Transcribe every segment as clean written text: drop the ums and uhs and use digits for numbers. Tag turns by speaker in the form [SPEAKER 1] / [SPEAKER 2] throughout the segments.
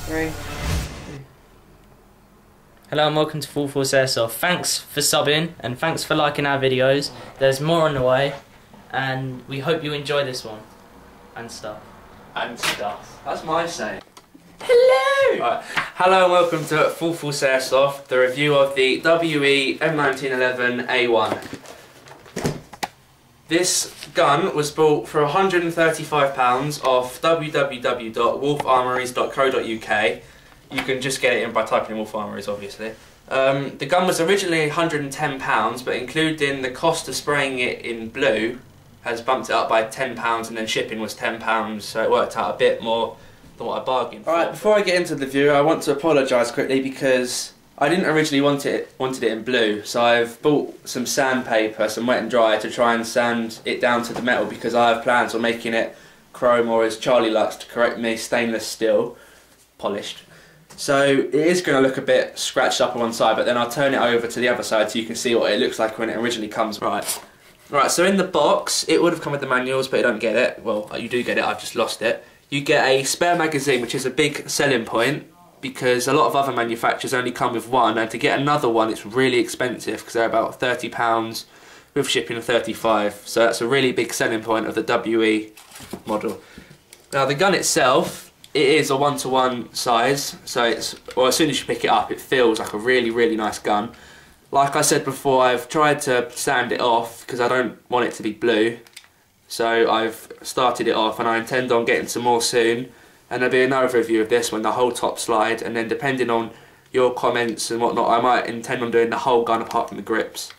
[SPEAKER 1] 3.
[SPEAKER 2] Hello and welcome to Full Force Airsoft. Thanks for subbing and thanks for liking our videos. There's more on the way and we hope you enjoy this one. And stuff.
[SPEAKER 1] And stuff. That's my saying.
[SPEAKER 2] Hello!
[SPEAKER 1] Right. Hello and welcome to Full Force Airsoft, the review of the WE M1911A1. This gun was bought for £135 off www.wolfarmories.co.uk. You can just get it in by typing in Wolf Armories, obviously. The gun was originally £110, but including the cost of spraying it in blue has bumped it up by £10, and then shipping was £10, so it worked out a bit more than what I bargained for. Alright, before I get into the review, I want to apologise quickly because I didn't originally wanted it in blue, so I've bought some sandpaper, some wet and dry, to try and sand it down to the metal because I have plans on making it chrome, or as Charlie likes to correct me, stainless steel, polished. So it is going to look a bit scratched up on one side, but then I'll turn it over to the other side so you can see what it looks like when it originally comes. Right, so in the box, it would have come with the manuals, but you don't get it. Well, you do get it, I've just lost it. You get a spare magazine, which is a big selling point, because a lot of other manufacturers only come with one, and to get another one it's really expensive because they're about £30 with shipping of £35, so that's a really big selling point of the WE model. Now the gun itself, it is a 1-to-1 size, so it's, well, as soon as you pick it up it feels like a really nice gun. Like I said before, I've tried to sand it off because I don't want it to be blue, so I've started it off and I intend on getting some more soon. And there'll be another review of this when the whole top slide, and then depending on your comments and whatnot, I might intend on doing the whole gun apart from the grips.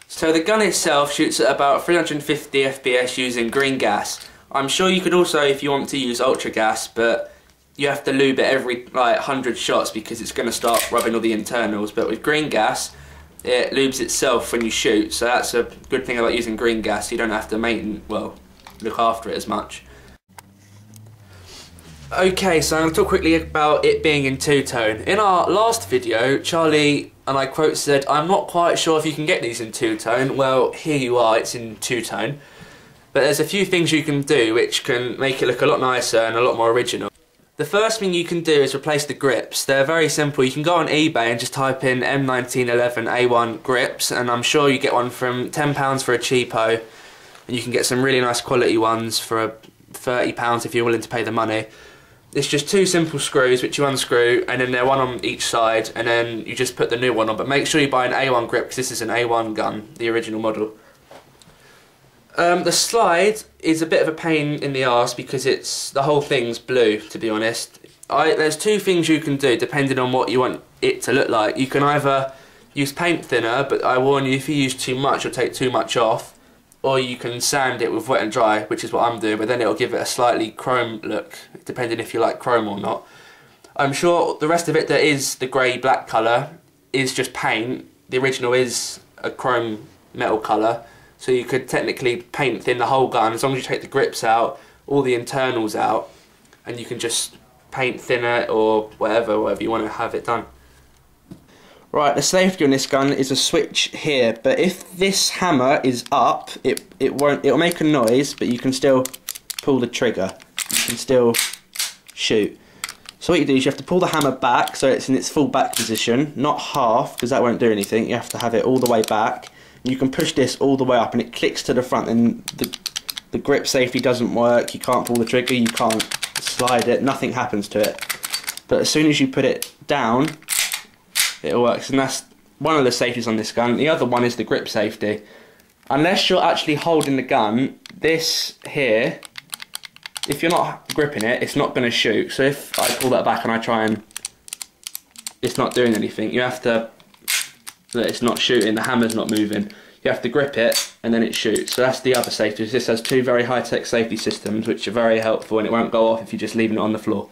[SPEAKER 1] So the gun itself shoots at about 350 FPS using green gas. I'm sure you could also, if you want to, use ultra gas, but you have to lube it every like 100 shots because it's going to start rubbing all the internals. But with green gas, it lubes itself when you shoot, so that's a good thing about using green gas. You don't have to look after it as much. Okay, so I'm going to talk quickly about it being in two-tone. In our last video, Charlie, and I quote, said, "I'm not quite sure if you can get these in two-tone." Well, here you are, it's in two-tone. But there's a few things you can do which can make it look a lot nicer and a lot more original. The first thing you can do is replace the grips. They're very simple. You can go on eBay and just type in M1911A1 grips, and I'm sure you get one from £10 for a cheapo, and you can get some really nice quality ones for £30 if you're willing to pay the money. It's just two simple screws which you unscrew, and then they're one on each side, and then you just put the new one on. But make sure you buy an A1 grip because this is an A1 gun, the original model. The slide is a bit of a pain in the arse because the whole thing's blue, to be honest. There's two things you can do depending on what you want it to look like. You can either use paint thinner, but I warn you, if you use too much you'll take too much off. Or you can sand it with wet and dry, which is what I'm doing, but then it'll give it a slightly chrome look, depending if you like chrome or not. I'm sure the rest of it that is the grey-black colour is just paint. The original is a chrome metal colour, so you could technically paint thin the whole gun as long as you take the grips out, all the internals out, and you can just paint thinner or whatever you want to have it done. Right, the safety on this gun is a switch here, but if this hammer is up, it'll make a noise, but you can still pull the trigger. You can still shoot. So what you do is you have to pull the hammer back so it's in its full back position, not half, because that won't do anything. You have to have it all the way back. You can push this all the way up and it clicks to the front, and the grip safety doesn't work. You can't pull the trigger, you can't slide it, nothing happens to it. But as soon as you put it down, it works, and that's one of the safeties on this gun. The other one is the grip safety. Unless you're actually holding the gun, this here, if you're not gripping it, it's not going to shoot. So if I pull that back and I try and it's not doing anything, you have to, it's not shooting, the hammer's not moving. You have to grip it and then it shoots. So that's the other safety. This has two very high-tech safety systems which are very helpful, and it won't go off if you're just leaving it on the floor.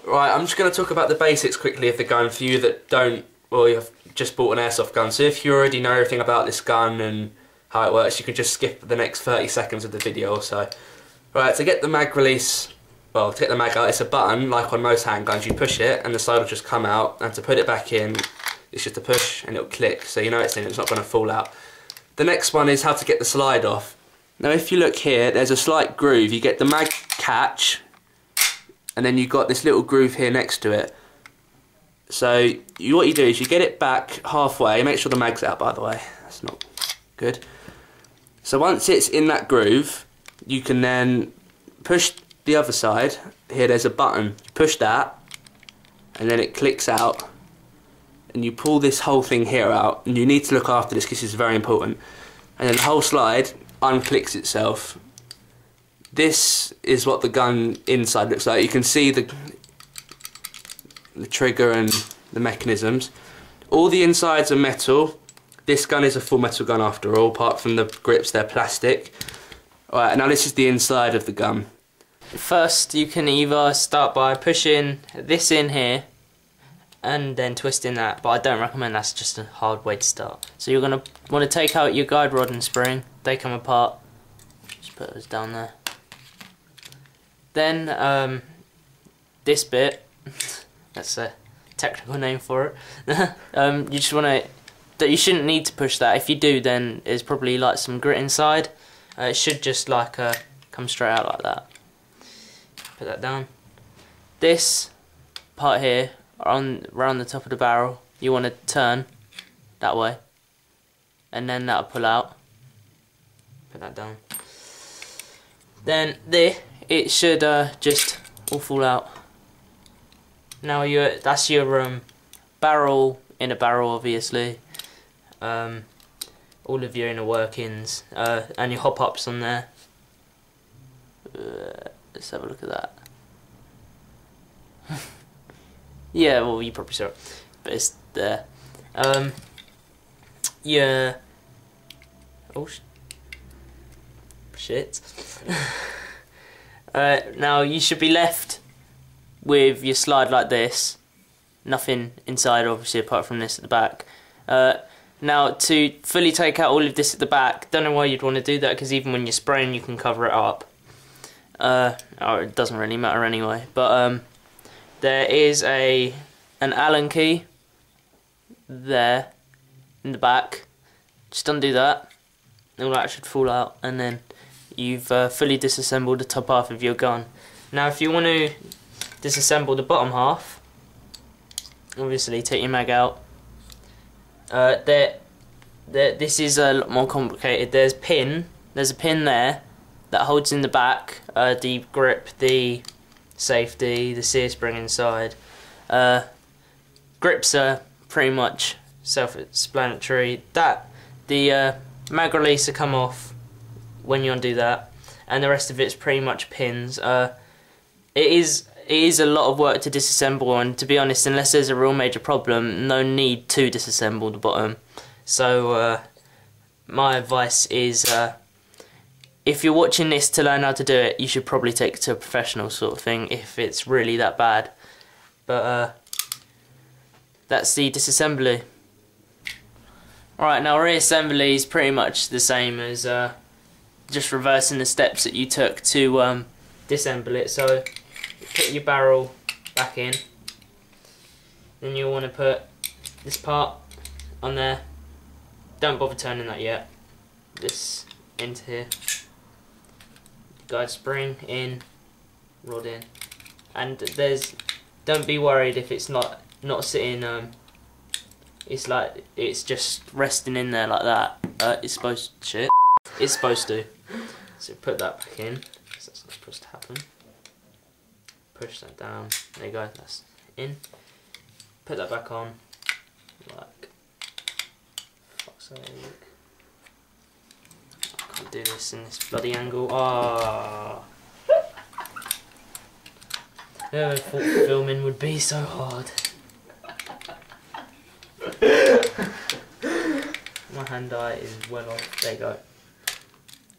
[SPEAKER 1] Right, I'm just going to talk about the basics quickly of the gun for you that don't, or you've just bought an airsoft gun. So if you already know everything about this gun and how it works, you can just skip the next 30 seconds of the video or so. Right, to get the mag release, well, to get the mag out, it's a button, like on most handguns. You push it and the slide will just come out, and to put it back in, it's just a push and it'll click, so you know it's in, it's not going to fall out. The next one is how to get the slide off. Now if you look here, there's a slight groove. You get the mag catch, and then you've got this little groove here next to it. So what you do is you get it back halfway, make sure the mag's out by the way, that's not good. So once it's in that groove, you can then push the other side. Here there's a button, you push that and then it clicks out and you pull this whole thing here out, and you need to look after this because it's very important, and then the whole slide unclicks itself. This is what the gun inside looks like. You can see the trigger and the mechanisms. All the insides are metal. This gun is a full metal gun after all, apart from the grips, they're plastic. Alright, now this is the inside of the gun.
[SPEAKER 2] First you can either start by pushing this in here and then twisting that, but I don't recommend, that's just a hard way to start. So you're going to want to take out your guide rod and spring, they come apart, just put those down there. Then this bit, that's a technical name for it, you just want to, you shouldn't need to push that. If you do, then there's probably like some grit inside. It should just like come straight out like that. Put that down. This part here, around the top of the barrel, you want to turn that way, and then that'll pull out. Put that down. Then it should just all fall out. Now that's your barrel in a barrel, obviously. All of your inner workings and your hop-ups on there. Let's have a look at that. Yeah, well, you probably saw it, but it's there. Yeah. Oh shit. Now you should be left with your slide like this. Nothing inside, obviously, apart from this at the back. Now, to fully take out all of this at the back, don't know why you'd want to do that, because even when you're spraying you can cover it up. Or it doesn't really matter anyway. But there is an Allen key there in the back. Just undo that, all that should fall out, and then you've fully disassembled the top half of your gun. Now if you want to disassemble the bottom half, obviously take your mag out. This is a lot more complicated. There's a pin there that holds in the back the grip, the safety, the sear spring inside. Grips are pretty much self-explanatory. The mag releaser come off when you undo that, and the rest of it's pretty much pins. It is a lot of work to disassemble, and to be honest, unless there's a real major problem, no need to disassemble the bottom. So my advice is, if you're watching this to learn how to do it, you should probably take it to a professional sort of thing if it's really that bad. But that's the disassembly. Alright, now reassembly is pretty much the same as just reversing the steps that you took to disassemble it. So put your barrel back in, then you'll want to put this part on there. Don't bother turning that yet. This into here. Guide spring in, rod in, and don't be worried if it's not sitting. It's just resting in there like that. It's supposed to. So put that back in, because that's not supposed to happen. Push that down. There you go. That's in. Put that back on. Like, fuck's sake. I can't do this in this bloody angle. Ah. I thought filming would be so hard. My hand-eye is well off. There you go.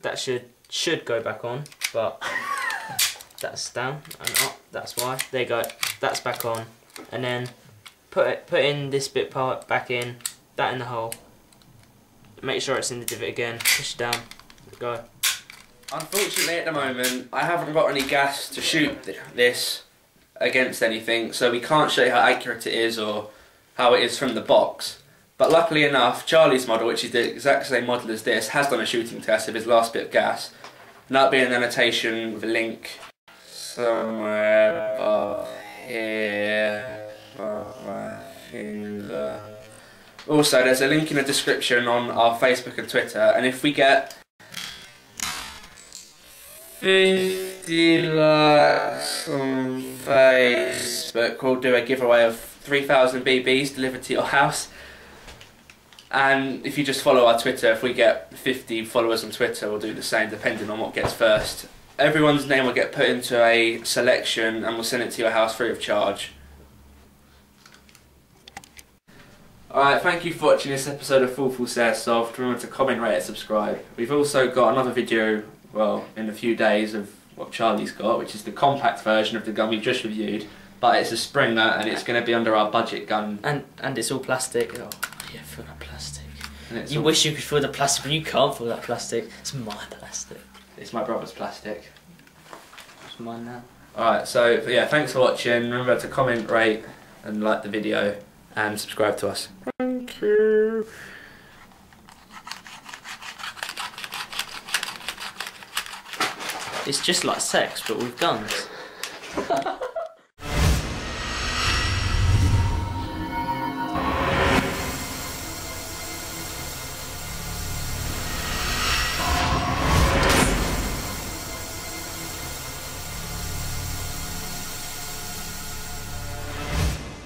[SPEAKER 2] That should go back on, but that's down and up. That's why. There you go. That's back on, and then put in this bit part back in. That in the hole. Make sure it's in the divot again. Push it down. Go.
[SPEAKER 1] Unfortunately, at the moment, I haven't got any gas to shoot this against anything, so we can't show you how accurate it is or how it is from the box. But luckily enough, Charlie's model, which is the exact same model as this, has done a shooting test of his last bit of gas. And that'll be an annotation with a link somewhere. here. Also, there's a link in the description on our Facebook and Twitter, and if we get 50 likes on Facebook, we'll do a giveaway of 3,000 BBs delivered to your house. And if you just follow our Twitter, if we get 50 followers on Twitter, we'll do the same depending on what gets first. Everyone's name will get put into a selection and we'll send it to your house free of charge. Alright, thank you for watching this episode of Full Airsoft. Remember to comment, rate and subscribe. We've also got another video, well, in a few days of what Charlie's got, which is the compact version of the gun we've just reviewed. But it's a Springer and it's going to be under our budget gun.
[SPEAKER 2] And it's all plastic. Oh, yeah, full of plastic. You wish you could feel the plastic, but you can't feel that plastic. It's my plastic.
[SPEAKER 1] It's my brother's plastic.
[SPEAKER 2] It's mine now.
[SPEAKER 1] Alright, so yeah, thanks for watching. Remember to comment, rate and like the video and subscribe to us. Thank you.
[SPEAKER 2] It's just like sex, but with guns.